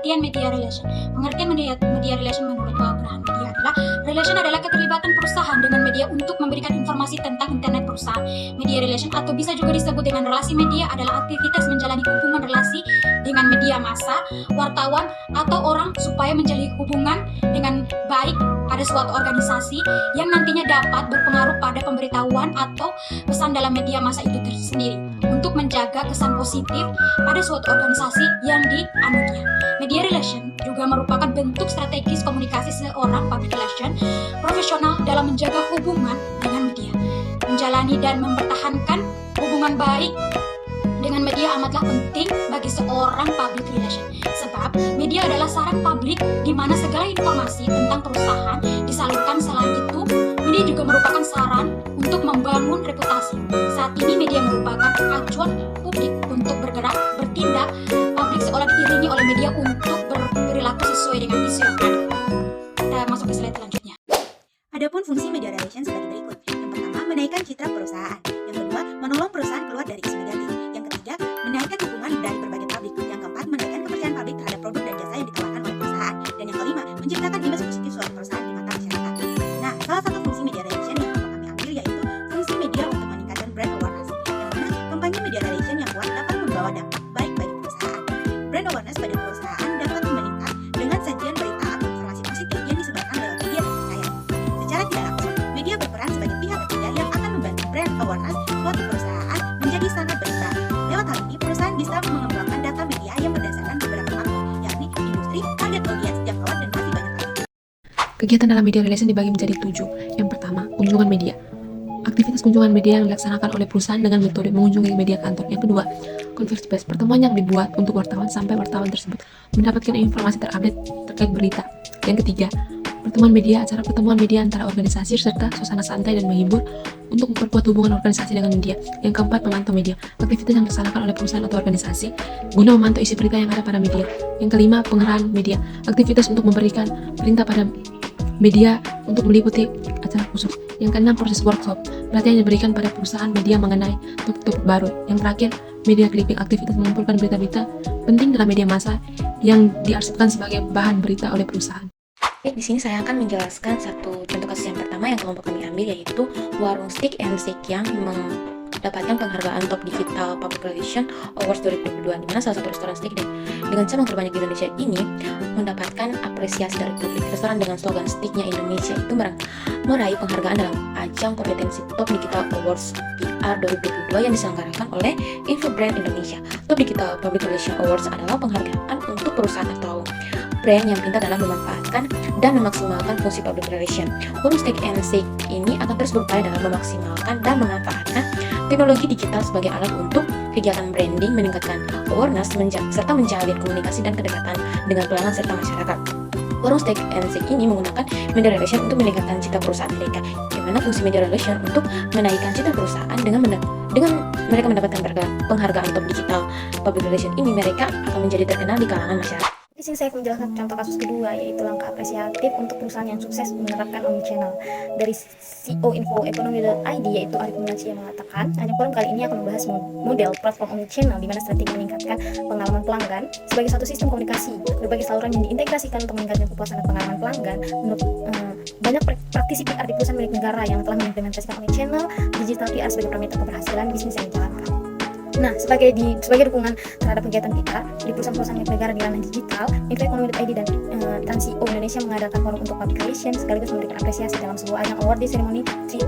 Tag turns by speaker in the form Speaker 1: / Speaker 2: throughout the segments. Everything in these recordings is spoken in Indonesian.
Speaker 1: Pengertian media relation. Pengertian media relation menurut Abraham Media adalah relation adalah keterlibatan perusahaan dengan media untuk memberikan informasi tentang internet perusahaan. Media relation atau bisa juga disebut dengan relasi media adalah aktivitas menjalani hubungan relasi dengan media massa, wartawan, atau orang supaya menjalin hubungan dengan baik pada suatu organisasi yang nantinya dapat berpengaruh pada pemberitahuan atau pesan dalam media massa itu tersendiri untuk menjaga kesan positif pada suatu organisasi yang dianutnya. Media relation juga merupakan bentuk strategis komunikasi seorang public relation profesional dalam menjaga hubungan dengan media, menjalani dan mempertahankan hubungan baik dengan media amatlah penting bagi seorang public relation. Sebab media adalah sarana publik di mana segala informasi tentang perusahaan disalurkan. Selain itu, media juga merupakan saran untuk membangun reputasi. Saat ini media merupakan acuan publik untuk bergerak, bertindak publik seolah diiringi oleh media untuk berperilaku sesuai dengan isu yang ada. Kita masuk ke slide selanjutnya.
Speaker 2: Adapun fungsi media relation sebagai berikut. Yang pertama, menaikkan citra perusahaan. Yang kedua, menolong perusahaan keluar dari isu negatif. Yang ketiga, menaikkan dukungan dari berbagai publik. Yang keempat, menaikkan kepercayaan publik terhadap produk dan jasa yang ditawarkan oleh perusahaan. Dan yang kelima, menciptakan image positif suatu perusahaan di mata masyarakat. Nah, salah satu fungsi media relation yang pertama kami ambil yaitu fungsi media untuk meningkatkan brand awareness. Yang mana kampanye media relation yang kuat dapat membawa dampak baik bagi perusahaan. Brand awareness pada perusahaan dapat meningkat dengan sajian berita atau informasi positif yang disebarkan lewat media terpercaya. Secara tidak langsung, media berperan sebagai pihak ketiga yang akan membantu brand awareness suatu perusahaan menjadi sangat berita. Lewat hal ini, perusahaan bisa mengembangkan data media yang berdasarkan beberapa faktor, yakni industri, target audiens, jangkauan, dan masih banyak lagi.
Speaker 3: Kegiatan dalam media relation dibagi menjadi 7. Yang pertama, kunjungan media. Aktivitas kunjungan media yang dilaksanakan oleh perusahaan dengan metode mengunjungi media kantor. Yang kedua, converse base, pertemuan yang dibuat untuk wartawan sampai wartawan tersebut mendapatkan informasi terupdate terkait berita. Yang ketiga, pertemuan media, acara pertemuan media antara organisasi serta suasana santai dan menghibur untuk memperkuat hubungan organisasi dengan media. Yang keempat, memantau media, aktivitas yang dilaksanakan oleh perusahaan atau organisasi guna memantau isi berita yang ada pada media. Yang kelima, pengerahan media, aktivitas untuk memberikan perintah pada media untuk meliputi acara khusus. Yang keenam, proses workshop, pelatihan yang diberikan pada perusahaan media mengenai topik-topik baru. Yang terakhir, media clipping, aktivitas mengumpulkan berita-berita penting dalam media massa yang diarsipkan sebagai bahan berita oleh perusahaan.
Speaker 4: Di sini saya akan menjelaskan satu contoh kasus yang pertama yang kelompok kami ambil, yaitu warung Stick and Shake yang mendapatkan penghargaan Top Digital Public Relation Awards 2022, di mana salah satu restoran steak dengan cabang terbanyak di Indonesia ini mendapatkan apresiasi dari publik. Restoran dengan slogan Sticknya Indonesia itu meraih penghargaan dalam ajang kompetensi Top Digital Awards PR 2022 yang diselenggarakan oleh Infobrand Indonesia. Top Digital Public Relation Awards adalah penghargaan untuk perusahaan atau brand yang pintar dalam memanfaatkan dan memaksimalkan fungsi public relation. Warung Steak and Shake ini akan terus berupaya dalam memaksimalkan dan memanfaatkan teknologi digital sebagai alat untuk kegiatan branding, meningkatkan awareness, serta menjalin komunikasi dan kedekatan dengan pelanggan serta masyarakat. Warung Steak and Shake ini menggunakan media relation untuk meningkatkan citra perusahaan mereka, di mana fungsi media relation untuk menaikkan citra perusahaan dengan mereka mendapatkan penghargaan Top Digital Public Relation ini, mereka akan menjadi terkenal di kalangan masyarakat.
Speaker 5: Di sini saya akan menjelaskan contoh kasus kedua, yaitu langkah apresiatif untuk perusahaan yang sukses menerapkan omnichannel. Dari CEO Info Ekonomi.id, yaitu Arif Munajia mengatakan, hanya forum kali ini akan membahas model platform omnichannel di mana strategi meningkatkan pengalaman pelanggan sebagai satu sistem komunikasi, berbagai saluran yang diintegrasikan untuk meningkatkan kepuasan dan pengalaman pelanggan. Menurut banyak praktisi PR di perusahaan milik negara yang telah mengimplementasikan omnichannel, digital PR sebagai parameter keberhasilan bisnis yang dijalankan. Nah, sebagai dukungan terhadap kegiatan PR di perusahaan-perusahaan milik negara di ranah digital, Info Ekonomi.id dan CEO Indonesia mengadakan forum untuk public relation sekaligus memberikan apresiasi dalam sebuah ajang award di seremoni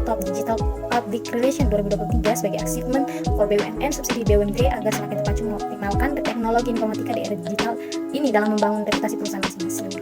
Speaker 5: Top Digital Public Relation 2023 sebagai achievement for BUMN subsidi BUMD agar semakin terpacu mengoptimalkan teknologi informatika di era digital ini dalam membangun reputasi perusahaan masing-masing.